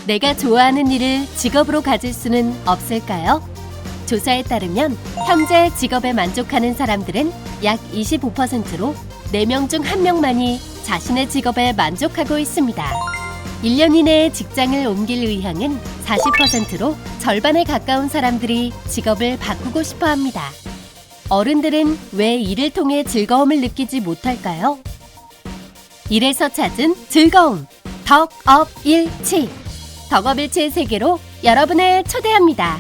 내가 좋아하는 일을 직업으로 가질 수는 없을까요? 조사에 따르면 현재 직업에 만족하는 사람들은 약 25%로 4명 중 1명만이 자신의 직업에 만족하고 있습니다. 1년 이내에 직장을 옮길 의향은 40%로 절반에 가까운 사람들이 직업을 바꾸고 싶어 합니다. 어른들은 왜 일을 통해 즐거움을 느끼지 못할까요? 일에서 찾은 즐거움, 덕업일치. 덕업일치의 세계로 여러분을 초대합니다.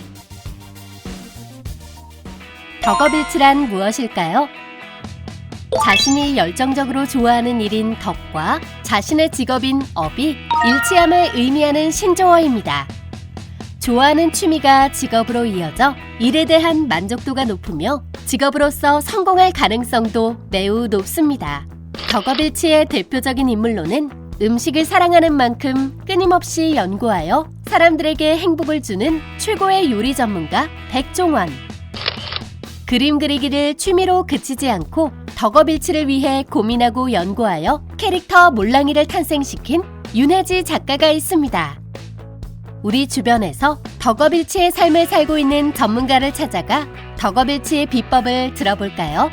덕업일치란 무엇일까요? 자신이 열정적으로 좋아하는 일인 덕과 자신의 직업인 업이 일치함을 의미하는 신조어입니다. 좋아하는 취미가 직업으로 이어져 일에 대한 만족도가 높으며 직업으로서 성공할 가능성도 매우 높습니다. 덕업일치의 대표적인 인물로는 음식을 사랑하는 만큼 끊임없이 연구하여 사람들에게 행복을 주는 최고의 요리 전문가 백종원, 그림 그리기를 취미로 그치지 않고 덕업일치를 위해 고민하고 연구하여 캐릭터 몰랑이를 탄생시킨 윤혜지 작가가 있습니다. 우리 주변에서 덕업일치의 삶을 살고 있는 전문가를 찾아가 덕업일치의 비법을 들어볼까요?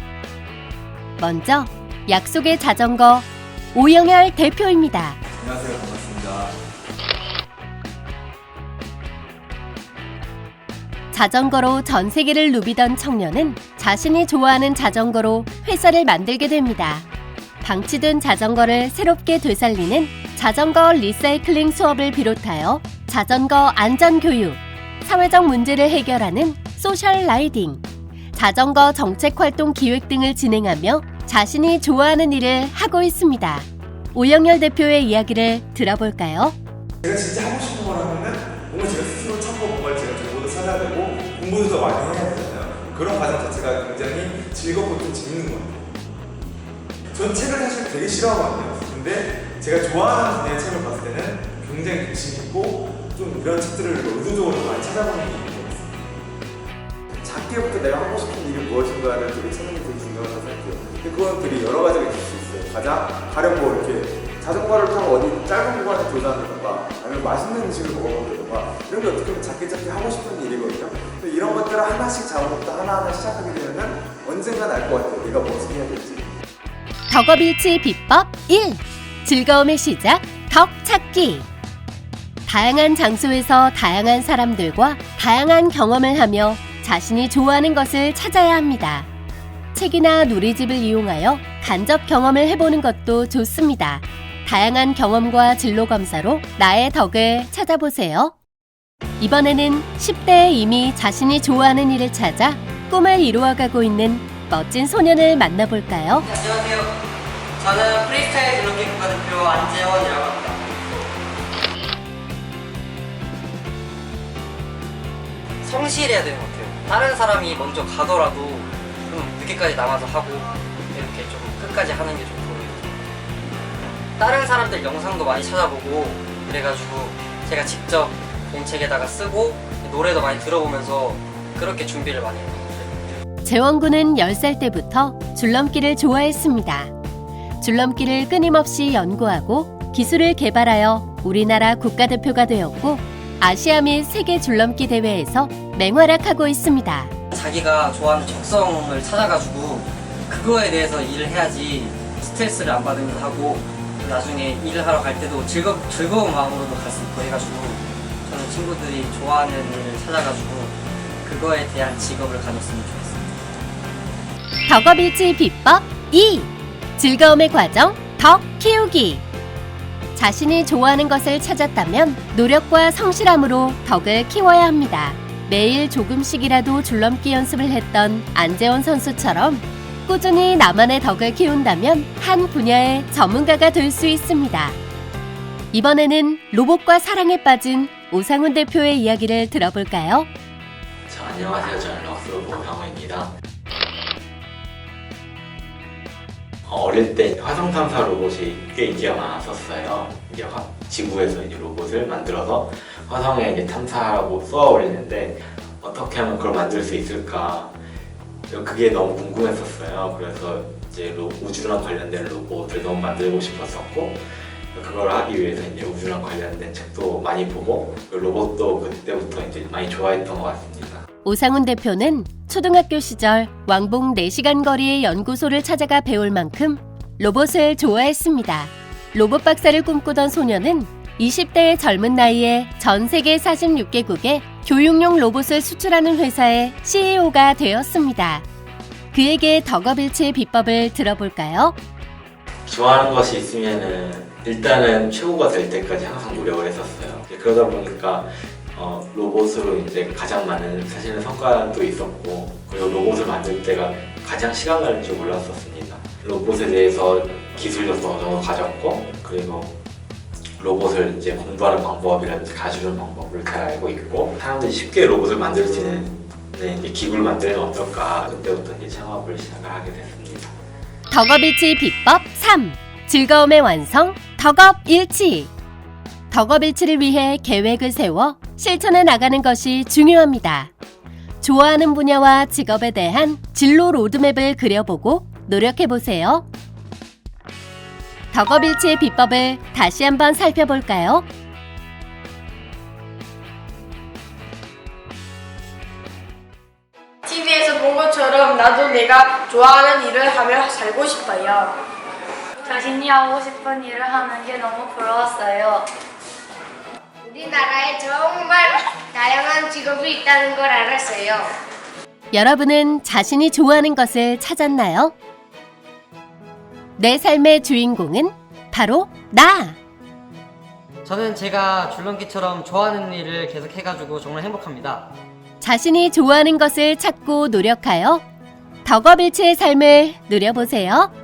먼저 약속의 자전거 오영열 대표입니다. 안녕하세요. 반갑습니다. 자전거로 전 세계를 누비던 청년은 자신이 좋아하는 자전거로 회사를 만들게 됩니다. 방치된 자전거를 새롭게 되살리는 자전거 리사이클링 수업을 비롯하여 자전거 안전교육, 사회적 문제를 해결하는 소셜 라이딩, 자전거 정책활동 기획 등을 진행하며 자신이 좋아하는 일을 하고 있습니다. 오영열 대표의 이야기를 들어볼까요? 제가 진짜 하고 싶은 거라면은 뭔가 제가 스스로 찾고 뭔가 제가 정보도 찾아야 되고 공부도 더 많이 해야 되잖아요. 그런 과정 자체가 굉장히 즐겁고 좀 재밌는 것 같아요. 전 책을 사실 되게 싫어하거든요. 근데 제가 좋아하는 분야의 책을 봤을 때는 굉장히 관심 있고 좀 이런 책들을 의도적으로 많이 찾아보는 게 있는 것 같습니다. 작게부터 내가 하고 싶은 일이 무엇인가를 되게 찾는 게 되게 중요하다고 생각해요. 근데 그건 되게 여러 가지가 있을 수 있어요. 가령 뭐 이렇게 자전거를 타고 어디 짧은 구간에 도전한다던가 아니면 맛있는 음식을 먹어본다던가 이런 게 어떻게 보면 작게 하고 싶은 일이거든요. 근데 이런 것들을 하나씩 잡아부터 하나하나 시작하게 되면 언젠간 알 것 같아요. 내가 무엇을 해야 될지. 덕업일치 비법 1. 즐거움의 시작, 덕 찾기. 다양한 장소에서 다양한 사람들과 다양한 경험을 하며 자신이 좋아하는 것을 찾아야 합니다. 책이나 놀이집을 이용하여 간접 경험을 해보는 것도 좋습니다. 다양한 경험과 진로 검사로 나의 덕을 찾아보세요. 이번에는 10대에 이미 자신이 좋아하는 일을 찾아 꿈을 이루어가고 있는 멋진 소년을 만나볼까요? 안녕하세요. 저는 프리스타일 줄넘기 국가대표 안재원이라고 합니다. 성실해야 되는 것 같아요. 다른 사람이 먼저 가더라도 좀 늦게까지 남아서 하고 이렇게 좀 끝까지 하는 게 좋고, 다른 사람들 영상도 많이 찾아보고 그래가지고 제가 직접 공책에다가 쓰고 노래도 많이 들어보면서 그렇게 준비를 많이 해요. 재원군은 10살 때부터 줄넘기를 좋아했습니다. 줄넘기를 끊임없이 연구하고 기술을 개발하여 우리나라 국가대표가 되었고 아시아 및 세계 줄넘기 대회에서 맹활약하고 있습니다. 자기가 좋아하는 적성을 찾아가지고 그거에 대해서 일을 해야지 스트레스를 안 받으면서 하고 나중에 일을 하러 갈 때도 즐거운 마음으로도 갈 수 있고 해가지고 저는 친구들이 좋아하는 일을 찾아가지고 그거에 대한 직업을 가졌으면 좋겠습니다. 덕업일치 비법 2. 즐거움의 과정, 덕 키우기. 자신이 좋아하는 것을 찾았다면 노력과 성실함으로 덕을 키워야 합니다. 매일 조금씩이라도 줄넘기 연습을 했던 안재원 선수처럼 꾸준히 나만의 덕을 키운다면 한 분야의 전문가가 될 수 있습니다. 이번에는 로봇과 사랑에 빠진 오상훈 대표의 이야기를 들어볼까요? 안녕하세요. 저는 럭스로봇 강호입니다. 어릴 때 화성 탐사 로봇이 꽤 인기가 많았었어요. 이제 지구에서 이제 로봇을 만들어서 화성에 이제 탐사하고 쏘아 올리는데 어떻게 하면 그걸 만들 수 있을까? 그게 너무 궁금했었어요. 그래서 이제 우주랑 관련된 로봇을 너무 만들고 싶었었고 그걸 하기 위해서 이제 우주랑 관련된 책도 많이 보고 로봇도 그때부터 이제 많이 좋아했던 것 같습니다. 오상훈 대표는 초등학교 시절 왕복 4시간 거리의 연구소를 찾아가 배울 만큼 로봇을 좋아했습니다. 로봇 박사를 꿈꾸던 소녀는 20대의 젊은 나이에 전 세계 46개국에 교육용 로봇을 수출하는 회사의 CEO가 되었습니다. 그에게 덕업일치의 비법을 들어볼까요? 좋아하는 것이 있으면은 일단은 최고가 될 때까지 항상 노력을 했었어요. 그러다 보니까 로봇으로 이제 가장 많은 사실은 성과도 있었고, 그리고 로봇을 만들 때가 가장 시간 가는 줄 몰랐었습니다. 로봇에 대해서 기술력도 어느 정도 가졌고, 그리고 로봇을 이제 공부하는 방법이라든지 가주는 방법을 잘 알고 있고, 사람들이 쉽게 로봇을 만들 수 있는 기구를 만들면 어떨까, 그때부터 이제 창업을 시작을 하게 됐습니다. 덕업일치 비법 3. 즐거움의 완성, 덕업일치. 덕업일치를 위해 계획을 세워 실천해 나가는 것이 중요합니다. 좋아하는 분야와 직업에 대한 진로 로드맵을 그려보고 노력해보세요. 덕업일치의 비법을 다시 한번 살펴볼까요? TV에서 본 것처럼 나도 내가 좋아하는 일을 하며 살고 싶어요. 자신이 하고 싶은 일을 하는 게 너무 부러웠어요. 우리나라에 정말 다양한 직업이 있다는 걸 알았어요. 여러분은 자신이 좋아하는 것을 찾았나요? 내 삶의 주인공은 바로 나! 저는 제가 줄넘기처럼 좋아하는 일을 계속 해가지고 정말 행복합니다. 자신이 좋아하는 것을 찾고 노력하여 덕업일치의 삶을 누려보세요.